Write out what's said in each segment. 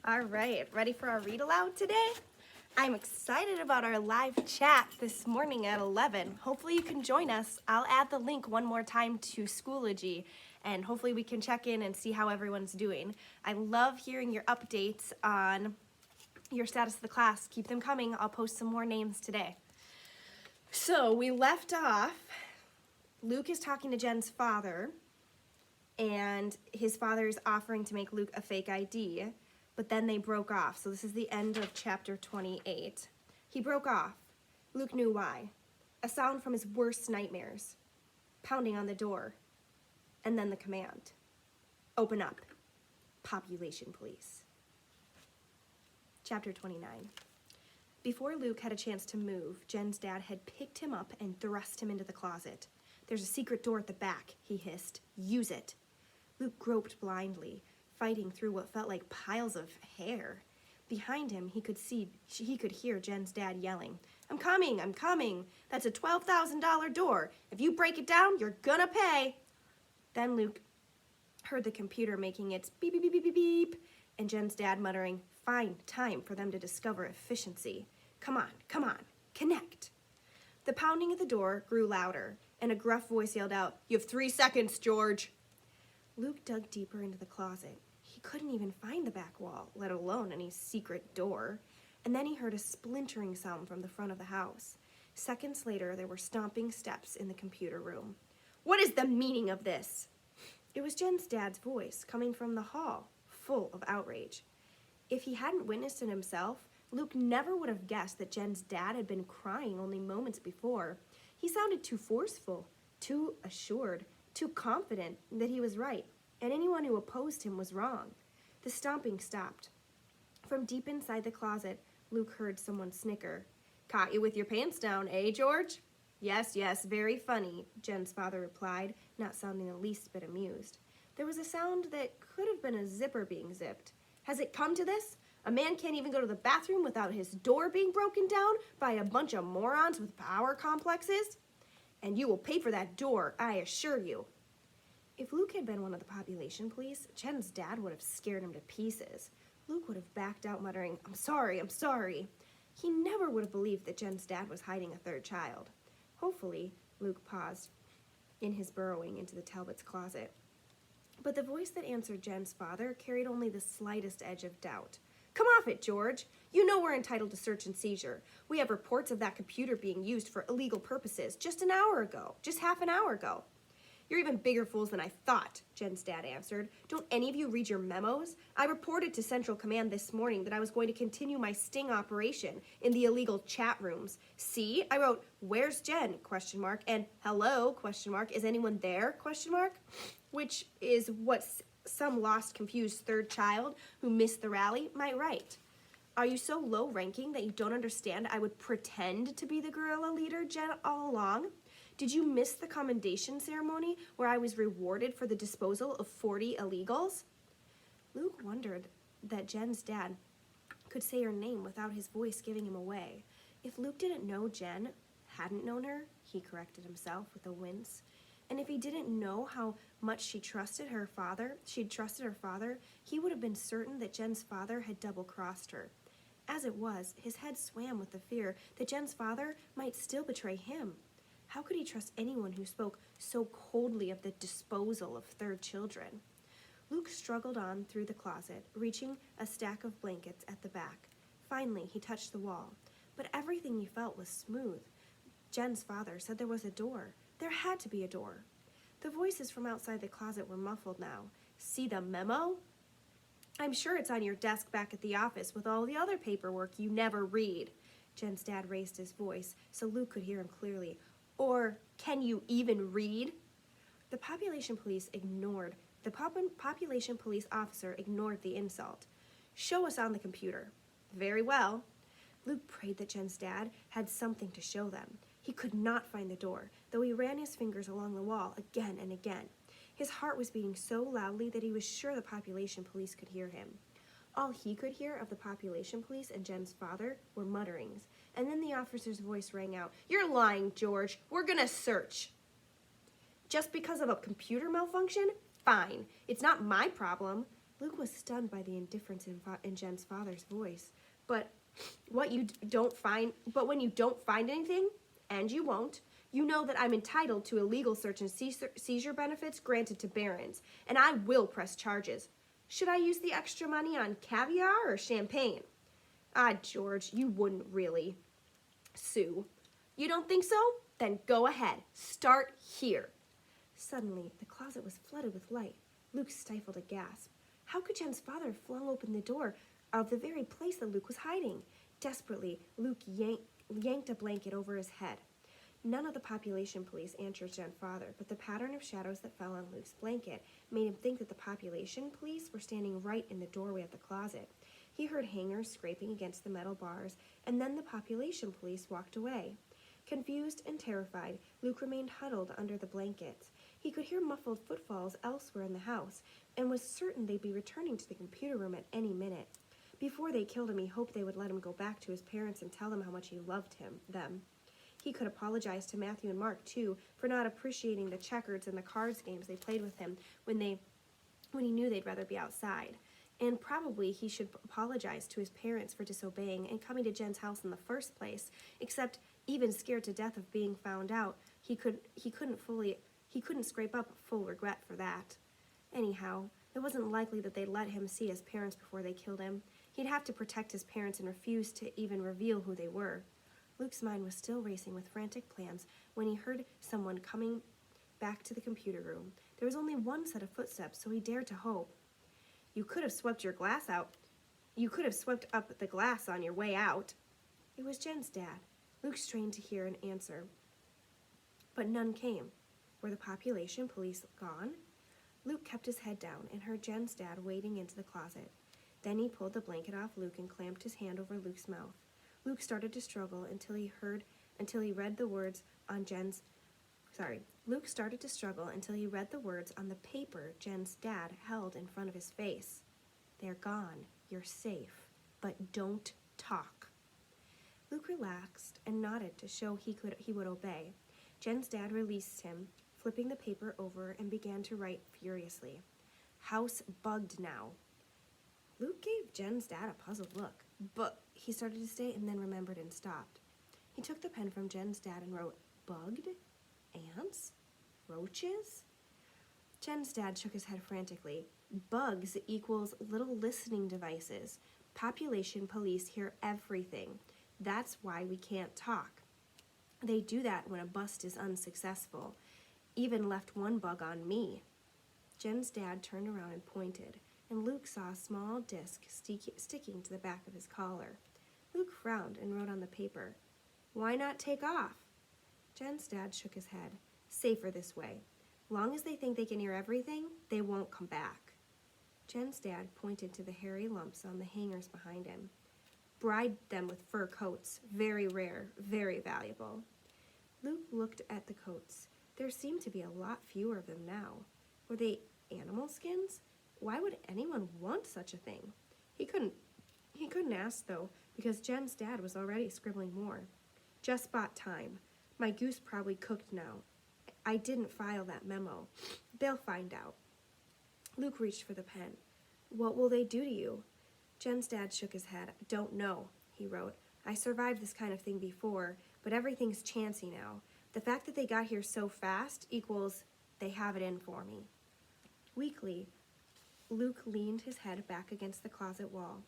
All right, ready for our read aloud today? I'm excited about our live chat this morning at 11. Hopefully you can join us. I'll add the link one more time to Schoology, and hopefully we can check in and see how everyone's doing. I love hearing your updates on your status of the class. Keep them coming. I'll post some more names today. So we left off, Luke is talking to Jen's father, and his father is offering to make Luke a fake ID, but then they broke off. So this is the end of chapter 28. He broke off. Luke knew why. A sound from his worst nightmares. Pounding on the door. And then the command. Open up. Population police. Chapter 29. Before Luke had a chance to move, Jen's dad had picked him up and thrust him into the closet. There's a secret door at the back, he hissed. Use it. Luke groped blindly, fighting through what felt like piles of hair. Behind him, he could hear Jen's dad yelling, I'm coming. That's a $12,000 door. If you break it down, you're gonna pay. Then Luke heard the computer making its beep, beep, beep, beep, beep, beep, and Jen's dad muttering, fine, time for them to discover efficiency. Come on, connect. The pounding at the door grew louder, and a gruff voice yelled out, You have 3 seconds, George. Luke dug deeper into the closet. He couldn't even find the back wall, let alone any secret door. And then he heard a splintering sound from the front of the house. Seconds later, there were stomping steps in the computer room. What is the meaning of this? It was Jen's dad's voice coming from the hall, full of outrage. If he hadn't witnessed it himself, Luke never would have guessed that Jen's dad had been crying only moments before. He sounded too forceful, too assured, too confident that he was right, and anyone who opposed him was wrong. The stomping stopped. From deep inside the closet, Luke heard someone snicker. Caught you with your pants down, eh, George? Yes, very funny, Jen's father replied, not sounding the least bit amused. There was a sound that could have been a zipper being zipped. Has it come to this? A man can't even go to the bathroom without his door being broken down by a bunch of morons with power complexes? And you will pay for that door, I assure you. If Luke had been one of the population police, Jen's dad would have scared him to pieces. Luke would have backed out muttering, I'm sorry. He never would have believed that Jen's dad was hiding a third child. Hopefully, Luke paused in his burrowing into the Talbots' closet. But the voice that answered Jen's father carried only the slightest edge of doubt. Come off it, George. You know we're entitled to search and seizure. We have reports of that computer being used for illegal purposes just half an hour ago. You're even bigger fools than I thought, Jen's dad answered. Don't any of you read your memos? I reported to Central Command this morning that I was going to continue my sting operation in the illegal chat rooms. See, I wrote, where's Jen, ? And hello, ? Is anyone there, ? Which is what some lost, confused third child who missed the rally might write. Are you so low-ranking that you don't understand I would pretend to be the guerrilla leader, Jen, all along? Did you miss the commendation ceremony where I was rewarded for the disposal of 40 illegals? Luke wondered that Jen's dad could say her name without his voice giving him away. If Luke didn't know Jen, hadn't known her, he corrected himself with a wince. And if he didn't know how much she'd trusted her father, he would have been certain that Jen's father had double-crossed her. As it was, his head swam with the fear that Jen's father might still betray him. How could he trust anyone who spoke so coldly of the disposal of third children? Luke struggled on through the closet, reaching a stack of blankets at the back. Finally, he touched the wall, but everything he felt was smooth. Jen's father said there was a door. There had to be a door. The voices from outside the closet were muffled now. See the memo? I'm sure it's on your desk back at the office with all the other paperwork you never read. Jen's dad raised his voice so Luke could hear him clearly. Or can you even read? The population police officer ignored the insult. Show us on the computer. Very well. Luke prayed that Jen's dad had something to show them. He could not find the door, though he ran his fingers along the wall again and again. His heart was beating so loudly that he was sure the population police could hear him. All he could hear of the population police and Jen's father were mutterings, and then the officer's voice rang out, You're lying, George. We're gonna search. Just because of a computer malfunction? Fine. It's not my problem. Luke was stunned by the indifference in Jen's father's voice. But when you don't find anything, and you won't, you know that I'm entitled to illegal search and seizure benefits granted to barons, and I will press charges. Should I use the extra money on caviar or champagne? Ah, George, you wouldn't really. Sue, you don't think so? Then go ahead. Start here. Suddenly, the closet was flooded with light. Luke stifled a gasp. How could Jen's father have flung open the door of the very place that Luke was hiding? Desperately, Luke yanked a blanket over his head. None of the population police answered Jen's father, but the pattern of shadows that fell on Luke's blanket made him think that the population police were standing right in the doorway of the closet. He heard hangers scraping against the metal bars, and then the population police walked away. Confused and terrified, Luke remained huddled under the blankets. He could hear muffled footfalls elsewhere in the house, and was certain they'd be returning to the computer room at any minute. Before they killed him, he hoped they would let him go back to his parents and tell them how much he loved them. He could apologize to Matthew and Mark, too, for not appreciating the checkers and the cards games they played with him when he knew they'd rather be outside. And probably he should apologize to his parents for disobeying and coming to Jen's house in the first place, except even scared to death of being found out, he couldn't scrape up full regret for that. Anyhow, it wasn't likely that they'd let him see his parents before they killed him. He'd have to protect his parents and refuse to even reveal who they were. Luke's mind was still racing with frantic plans when he heard someone coming back to the computer room. There was only one set of footsteps, so he dared to hope. You could have swept your glass out. You could have swept up the glass on your way out. It was Jen's dad. Luke strained to hear an answer, but none came. Were the population police gone? Luke kept his head down and heard Jen's dad wading into the closet. Then he pulled the blanket off Luke and clamped his hand over Luke's mouth. Luke started to struggle until he read the words on the paper Jen's dad held in front of his face. They're gone. You're safe. But don't talk. Luke relaxed and nodded to show he would obey. Jen's dad released him, flipping the paper over, and began to write furiously. House bugged now. Luke gave Jen's dad a puzzled look, but he started to say and then remembered and stopped. He took the pen from Jen's dad and wrote, bugged? Ants? Roaches? Jen's dad shook his head frantically. Bugs equals little listening devices. Population police hear everything. That's why we can't talk. They do that when a bust is unsuccessful. Even left one bug on me. Jen's dad turned around and pointed, and Luke saw a small disc sticking to the back of his collar. Luke frowned and wrote on the paper, Why not take off? Jen's dad shook his head. Safer this way. Long as they think they can hear everything, they won't come back. Jen's dad pointed to the hairy lumps on the hangers behind him. Bride them with fur coats. Very rare, very valuable. Luke looked at the coats. There seemed to be a lot fewer of them now. Were they animal skins? Why would anyone want such a thing? He couldn't ask, though, because Jen's dad was already scribbling more. Just bought time. My goose probably cooked now. I didn't file that memo. They'll find out. Luke reached for the pen. What will they do to you? Jen's dad shook his head. Don't know, he wrote. I survived this kind of thing before, but everything's chancy now. The fact that they got here so fast equals they have it in for me. Weakly, Luke leaned his head back against the closet wall.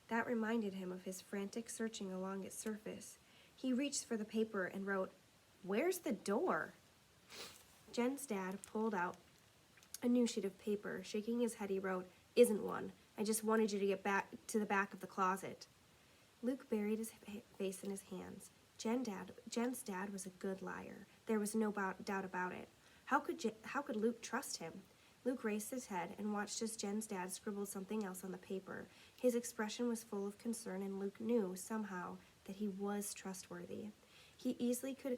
That reminded him of his frantic searching along its surface. He reached for the paper and wrote, Where's the door? Jen's dad pulled out a new sheet of paper. Shaking his head, he wrote, Isn't one. I just wanted you to get back to the back of the closet. Luke buried his face in his hands. Jen's dad was a good liar. There was no doubt about it. How could Luke trust him? Luke raised his head and watched as Jen's dad scribbled something else on the paper. His expression was full of concern, and Luke knew, somehow, that he was trustworthy. He easily could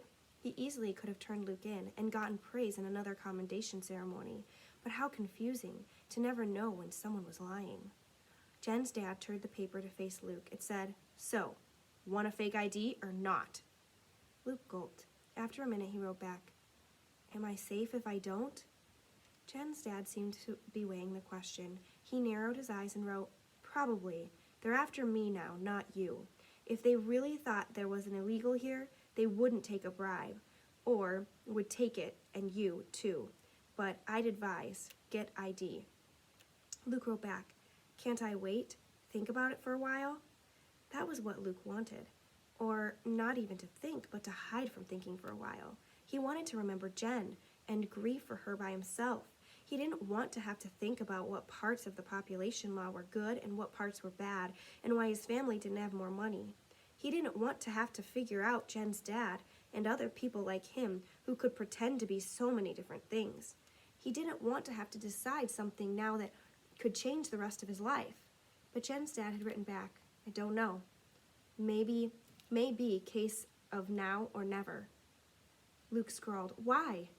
have turned Luke in and gotten praise in another commendation ceremony. But how confusing to never know when someone was lying. Jen's dad turned the paper to face Luke. It said, So, want a fake ID or not? Luke gulped. After a minute, he wrote back, Am I safe if I don't? Jen's dad seemed to be weighing the question. He narrowed his eyes and wrote, "Probably. They're after me now, not you. If they really thought there was an illegal here, they wouldn't take a bribe, or would take it, and you, too. But I'd advise, get ID." Luke wrote back, "Can't I wait? Think about it for a while?" That was what Luke wanted. Or not even to think, but to hide from thinking for a while. He wanted to remember Jen and grieve for her by himself. He didn't want to have to think about what parts of the population law were good and what parts were bad, and why his family didn't have more money. He didn't want to have to figure out Jen's dad and other people like him who could pretend to be so many different things. He didn't want to have to decide something now that could change the rest of his life. But Jen's dad had written back, "I don't know. Maybe case of now or never." Luke scrawled, "Why?"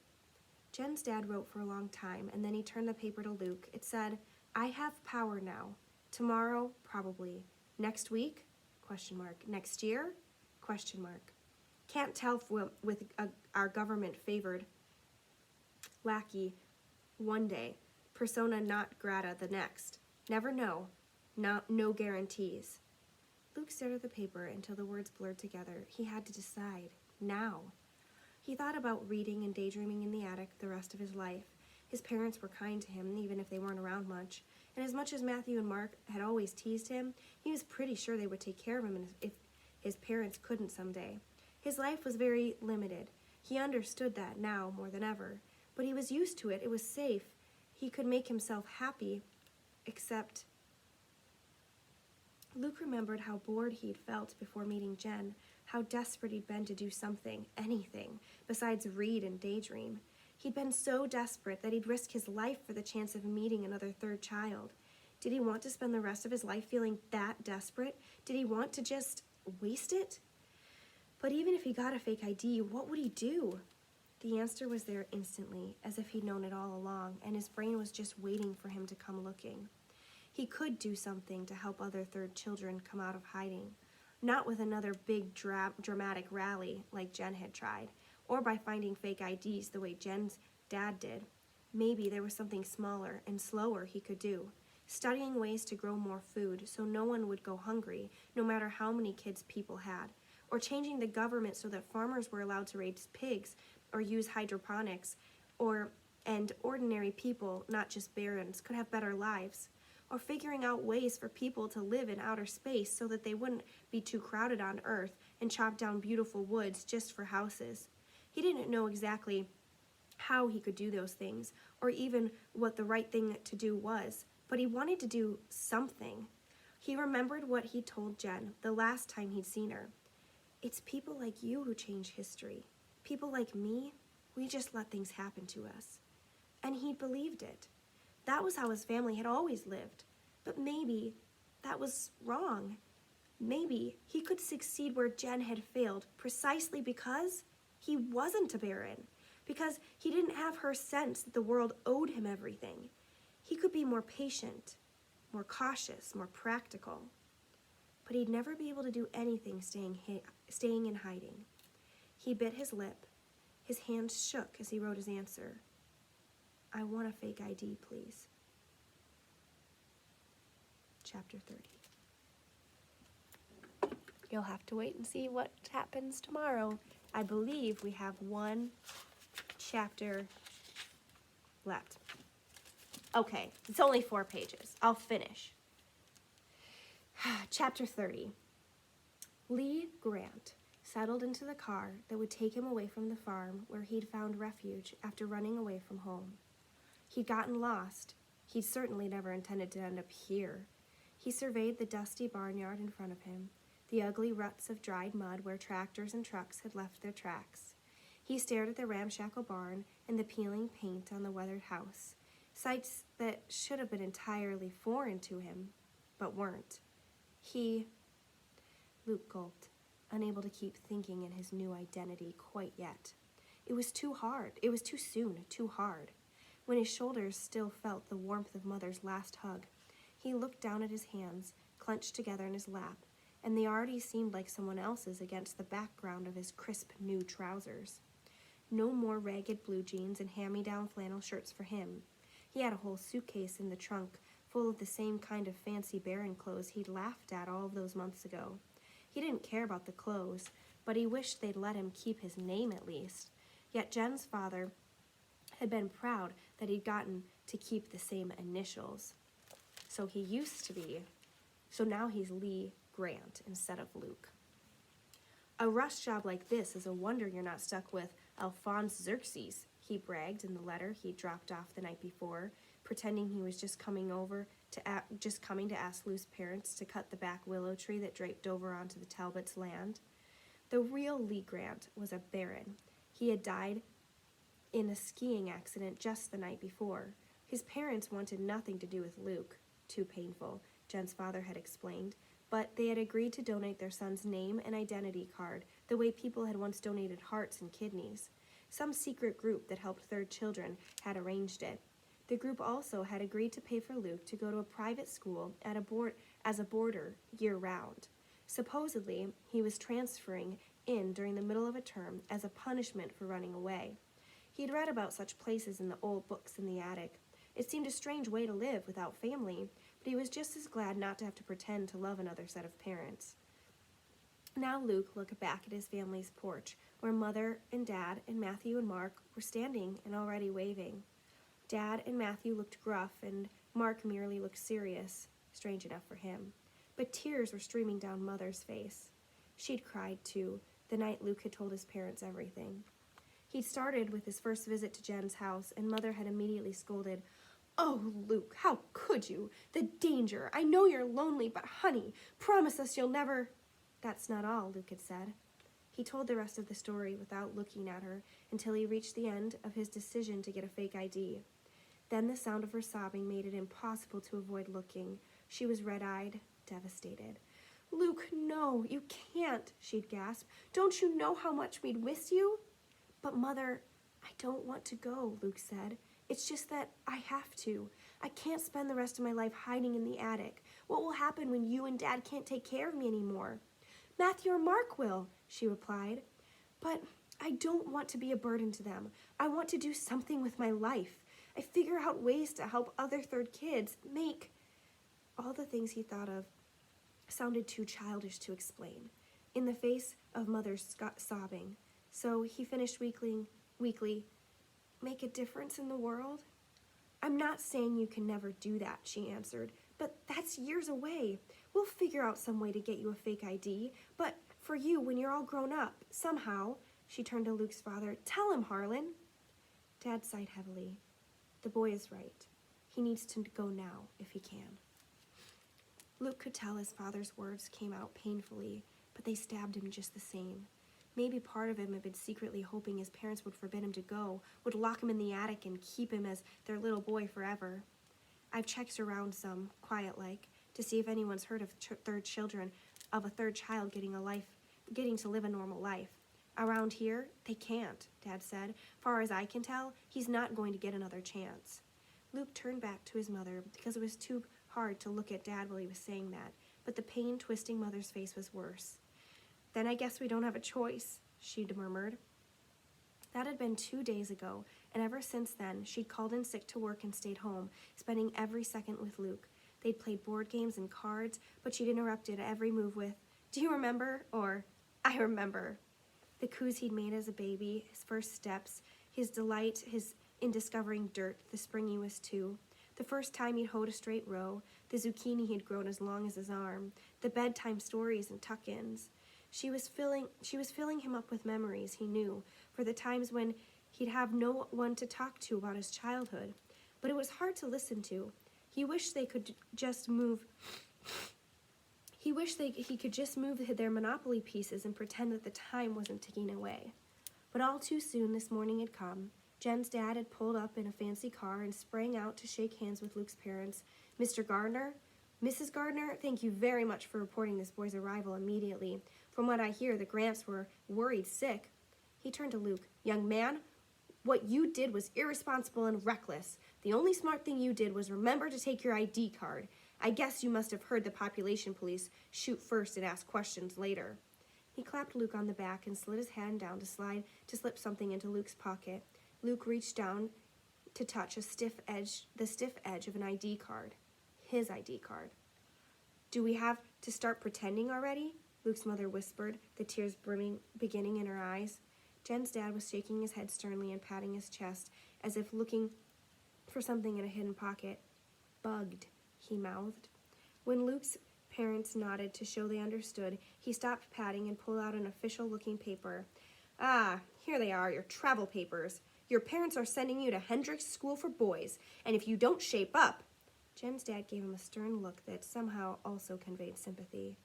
Jen's dad wrote for a long time, and then he turned the paper to Luke. It said, "I have power now. Tomorrow, probably. Next week? Question mark. Next year? Question mark. Can't tell with our government favored lackey one day, persona not grata the next. Never know. No guarantees." Luke stared at the paper until the words blurred together. He had to decide. Now. He thought about reading and daydreaming in the attic the rest of his life. His parents were kind to him, even if they weren't around much. And as much as Matthew and Mark had always teased him, he was pretty sure they would take care of him if his parents couldn't someday. His life was very limited. He understood that now more than ever. But he was used to it. It was safe. He could make himself happy, except... Luke remembered how bored he'd felt before meeting Jen, how desperate he'd been to do something, anything, besides read and daydream. He'd been so desperate that he'd risk his life for the chance of meeting another third child. Did he want to spend the rest of his life feeling that desperate? Did he want to just waste it? But even if he got a fake ID, what would he do? The answer was there instantly, as if he'd known it all along, and his brain was just waiting for him to come looking. He could do something to help other third children come out of hiding. Not with another big dramatic rally like Jen had tried, or by finding fake IDs the way Jen's dad did. Maybe there was something smaller and slower he could do. Studying ways to grow more food so no one would go hungry, no matter how many kids people had. Or changing the government so that farmers were allowed to raise pigs or use hydroponics, and ordinary people, not just barons, could have better lives. Or figuring out ways for people to live in outer space so that they wouldn't be too crowded on Earth and chop down beautiful woods just for houses. He didn't know exactly how he could do those things, or even what the right thing to do was, but he wanted to do something. He remembered what he told Jen the last time he'd seen her. "It's people like you who change history. People like me, we just let things happen to us." And he believed it. That was how his family had always lived. But maybe that was wrong. Maybe he could succeed where Jen had failed precisely because he wasn't a baron, because he didn't have her sense that the world owed him everything. He could be more patient, more cautious, more practical. But he'd never be able to do anything staying in hiding. He bit his lip. His hands shook as he wrote his answer. "I want a fake ID, please." Chapter 30. You'll have to wait and see what happens tomorrow. I believe we have one chapter left. Okay, it's only 4 pages. I'll finish. Chapter 30. Lee Grant settled into the car that would take him away from the farm where he'd found refuge after running away from home. He'd gotten lost. He'd certainly never intended to end up here. He surveyed the dusty barnyard in front of him, the ugly ruts of dried mud where tractors and trucks had left their tracks. He stared at the ramshackle barn and the peeling paint on the weathered house, sights that should have been entirely foreign to him, but weren't. Luke gulped, unable to keep thinking in his new identity quite yet. It was too hard. It was too soon, too hard. When his shoulders still felt the warmth of Mother's last hug, he looked down at his hands, clenched together in his lap, and they already seemed like someone else's against the background of his crisp new trousers. No more ragged blue jeans and hand-me-down flannel shirts for him. He had a whole suitcase in the trunk full of the same kind of fancy Baron clothes he'd laughed at all of those months ago. He didn't care about the clothes, but he wished they'd let him keep his name at least. Yet Jen's father had been proud that he'd gotten to keep the same initials. So now he's Lee Grant instead of Luke. A rush job like this is a wonder you're not stuck with Alphonse Xerxes, he bragged in the letter he dropped off the night before, pretending he was just coming to ask Luke's parents to cut the back willow tree that draped over onto the Talbots' land. The real Lee Grant was a baron. He had died in a skiing accident just the night before. His parents wanted nothing to do with Luke. Too painful, Jen's father had explained, but they had agreed to donate their son's name and identity card the way people had once donated hearts and kidneys. Some secret group that helped third children had arranged it. The group also had agreed to pay for Luke to go to a private school as a boarder year-round. Supposedly, he was transferring in during the middle of a term as a punishment for running away. He'd read about such places in the old books in the attic. It seemed a strange way to live without family, but he was just as glad not to have to pretend to love another set of parents. Now Luke looked back at his family's porch, where Mother and Dad and Matthew and Mark were standing and already waving. Dad and Matthew looked gruff, and Mark merely looked serious, strange enough for him. But tears were streaming down Mother's face. She'd cried, too, the night Luke had told his parents everything. He'd started with his first visit to Jen's house, and Mother had immediately scolded, "Oh, Luke, how could you? The danger! I know you're lonely, but honey, promise us you'll never—" "That's not all," Luke had said. He told the rest of the story without looking at her until he reached the end of his decision to get a fake ID. Then the sound of her sobbing made it impossible to avoid looking. She was red-eyed, devastated. "Luke, no, you can't," she'd gasped. "Don't you know how much we'd miss you?" "But Mother, I don't want to go," Luke said. "It's just that I have to. I can't spend the rest of my life hiding in the attic. What will happen when you and Dad can't take care of me anymore?" "Matthew or Mark will," she replied. "But I don't want to be a burden to them. I want to do something with my life. I figure out ways to help other third kids make—" All the things he thought of sounded too childish to explain, in the face of Mother's sobbing. So he finished weakly, "Make a difference in the world?" "I'm not saying you can never do that," she answered, "but that's years away. We'll figure out some way to get you a fake ID, but for you, when you're all grown up, somehow," she turned to Luke's father, "tell him, Harlan." Dad sighed heavily. The boy is right. He needs to go now, if he can. Luke could tell his father's words came out painfully, but they stabbed him just the same. Maybe part of him had been secretly hoping his parents would forbid him to go, would lock him in the attic and keep him as their little boy forever. I've checked around some, quiet-like, to see if anyone's heard of a third child getting to live a normal life. Around here, they can't, Dad said. Far as I can tell, he's not going to get another chance. Luke turned back to his mother because it was too hard to look at Dad while he was saying that, but the pain twisting Mother's face was worse. "Then I guess we don't have a choice," she'd murmured. That had been 2 days ago, and ever since then, she'd called in sick to work and stayed home, spending every second with Luke. They'd played board games and cards, but she'd interrupted every move with, "Do you remember?" or, "I remember." The coups he'd made as a baby, his first steps, his delight in discovering dirt the spring he was 2, the first time he'd hoed a straight row, the zucchini he'd grown as long as his arm, the bedtime stories and tuck-ins. She was filling him up with memories he knew, for the times when he'd have no one to talk to about his childhood. But it was hard to listen to. He wished he could just move their Monopoly pieces and pretend that the time wasn't ticking away. But all too soon this morning had come. Jen's dad had pulled up in a fancy car and sprang out to shake hands with Luke's parents. "Mr. Gardner? Mrs. Gardner, thank you very much for reporting this boy's arrival immediately. From what I hear, the Grants were worried sick." He turned to Luke. "Young man, what you did was irresponsible and reckless. The only smart thing you did was remember to take your ID card. I guess you must have heard the population police shoot first and ask questions later." He clapped Luke on the back and slid his hand down to slip something into Luke's pocket. Luke reached down to touch the stiff edge of an ID card. his ID card. "Do we have to start pretending already?" Luke's mother whispered, the tears beginning in her eyes. Jen's dad was shaking his head sternly and patting his chest, as if looking for something in a hidden pocket. "Bugged," he mouthed. When Luke's parents nodded to show they understood, he stopped patting and pulled out an official-looking paper. "Ah, here they are, your travel papers. Your parents are sending you to Hendrix School for Boys, and if you don't shape up..." Jen's dad gave him a stern look that somehow also conveyed sympathy.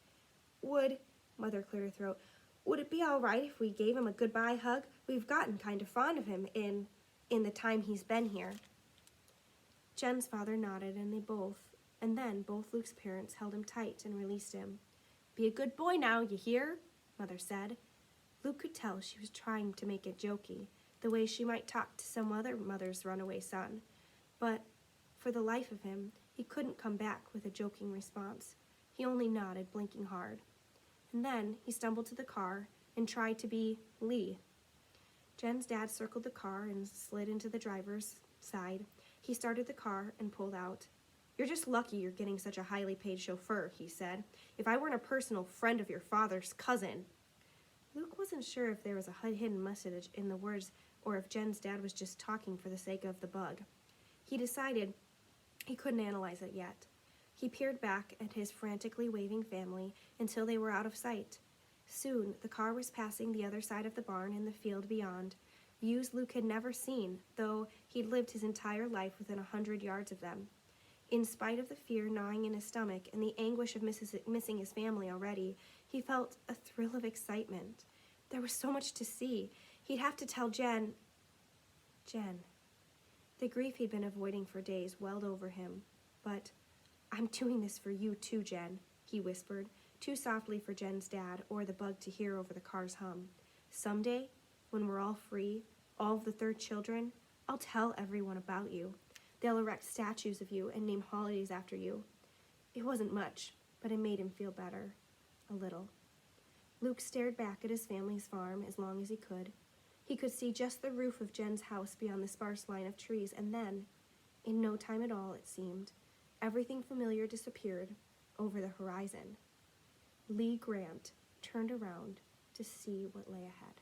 Mother cleared her throat, "would it be all right if we gave him a goodbye hug? We've gotten kind of fond of him in the time he's been here." Jen's father nodded, and then both Luke's parents held him tight and released him. "Be a good boy now, you hear?" Mother said. Luke could tell she was trying to make it jokey, the way she might talk to some other mother's runaway son. But for the life of him, he couldn't come back with a joking response. He only nodded, blinking hard. And then he stumbled to the car and tried to be Lee. Jen's dad circled the car and slid into the driver's side. He started the car and pulled out. "You're just lucky you're getting such a highly paid chauffeur," he said. "If I weren't a personal friend of your father's cousin..." Luke wasn't sure if there was a hidden message in the words or if Jen's dad was just talking for the sake of the bug. He decided he couldn't analyze it yet. He peered back at his frantically waving family until they were out of sight. Soon, the car was passing the other side of the barn and the field beyond, views Luke had never seen, though he'd lived his entire life within 100 yards of them. In spite of the fear gnawing in his stomach and the anguish of missing his family already, he felt a thrill of excitement. There was so much to see. He'd have to tell Jen. The grief he'd been avoiding for days welled over him. "But I'm doing this for you too, Jen," he whispered, too softly for Jen's dad or the bug to hear over the car's hum. "Someday, when we're all free, all of the third children, I'll tell everyone about you. They'll erect statues of you and name holidays after you." It wasn't much, but it made him feel better. A little. Luke stared back at his family's farm as long as he could. He could see just the roof of Jen's house beyond the sparse line of trees, and then, in no time at all, it seemed, everything familiar disappeared over the horizon. Lee Grant turned around to see what lay ahead.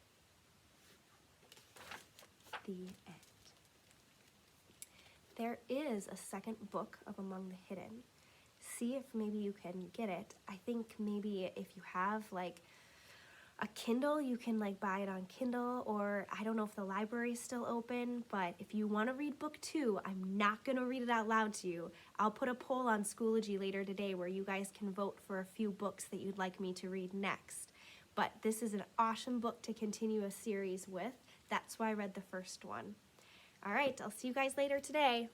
The end. There is a second book of Among the Hidden. See if maybe you can get it. I think maybe if you have like a Kindle, you can like buy it on Kindle, or I don't know if the library is still open, but if you want to read book 2, I'm not going to read it out loud to you. I'll put a poll on Schoology later today where you guys can vote for a few books that you'd like me to read next. But this is an awesome book to continue a series with. That's why I read the first one. All right, I'll see you guys later today.